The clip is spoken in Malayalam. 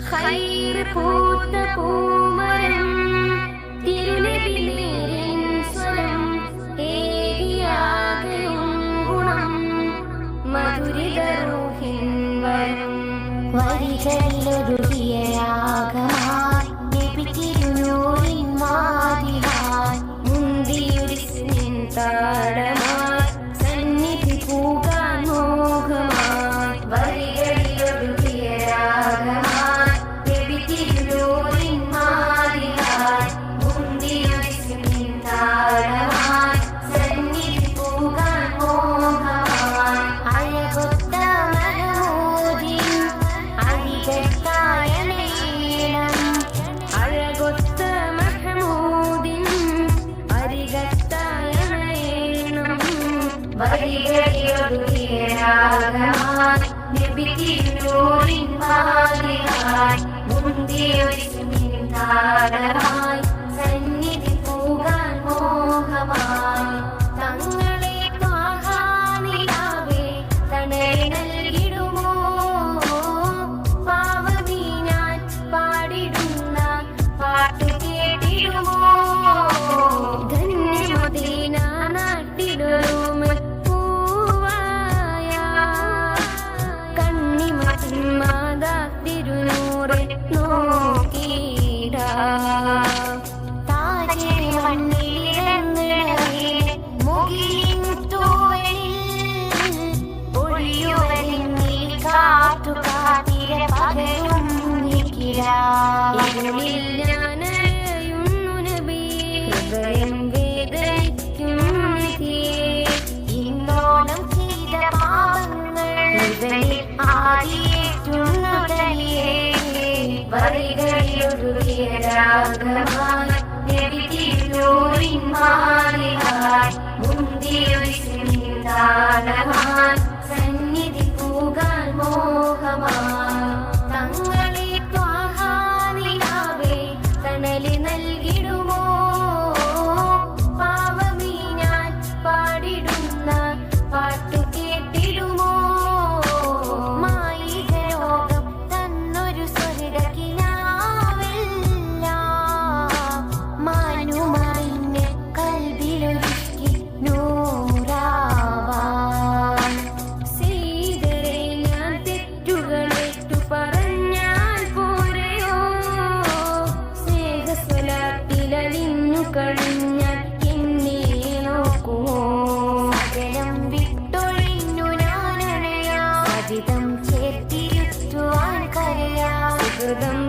ഖൈർ പൂത്ത പൂമരം തിരുനബിനീരിൻ സ്വരം ഏകിയാകയും ഗുണം മധുരിത റൂഹിൻ വരം വരികളിലൊരുകിയ രാഗമായി നബി തിരുനൂറിൻ മാതിഹായി മുന്തിയൊരിസ്മിൻ താരമായി സന്നിധി പൂകാൻ മോഹമായി വരികളിലൊരുകിയ രാഗമായി നബി തിരുനൂറിൻ മാതിഹായി മുന്തിയൊരിസ്മിൻ താരമായി സന്നിധി പൂകാൻ മോഹമായി അഴകൊത്ത മഹമൂദിൻ അരികത്തായ നീളം അഴകൊത്ത മഹമൂദിൻ അരികത്തായ നീളം വരികളിലൊരുകിയ രാഗമായി നബി തിരുനൂറിൻ മാതിഹായി മുന്തിയൊരിസ്മിൻ താരമായി സന്നിധി പൂകാൻ മോഹമായി തങ്ങളെ ത്വാഹാനിലാവേ തണൽ നൽകിടുമോ പാവമീ ഞാൻ പാടിടുന്ന പാട്ടു കേട്ടിടുമോ ധന്യമദീന നാട്ടിലൊരു പൂവായ കണ്ണിമാതാ തിരുനൂറെ നോക്കിയിടാ താജേ മണ്ണിലിറങ്ങണവേ മുകിലിൻ തൂവലിൽ ഒഴിയുവലിൽ കാറ്റുകാതിര പകരും നിക്കിടാ ഇരുളിൽ ഞാനറിയുന്നു നബി ഹൃദയം വേദനിക്കും നിധിയേ ഇന്നോളം ചെയ്ത പാപങ്ങൾ ഹൃദയിൽ ആദിയേറ്റുന്നു തനിയേ വരികളിലൊരുകിയ രാഗമായി നബി തിരുനൂറിൻ മാതിഹായി മുന്തിയൊരിസ്മിൻ താരമായി സന്നിധി പൂകാൻ മോഹമായി തങ്ങളെ ത്വാഹാനിലാവേ തണല് നൽകിടുമോ പാവമീ ഞാൻ പാടിടുന്ന പാട്ടു കേട്ടിടുമോ മായിക ലോകം തന്നൊരു സ്വർഗ്ഗക്കിനാവെല്ല മാനുമറിഞ്ഞ് കൽബിലൊരുക്കി നൂറാവാൻ സീതരെ ഞാൻ തെറ്റുകളേറ്റു പറഞ്ഞാൽ പോരെയോ സ്നേഹസ്വലാത്തിലലിഞ്ഞു കഴിഞ്ഞാൽ എന്നെ നോക്കുമോ സകലം വിട്ടൊഴിഞ്ഞു ഞാനണയാ സതിതം ചേർത്തിരുത്തുവാൻ കരയാ സുഹൃതം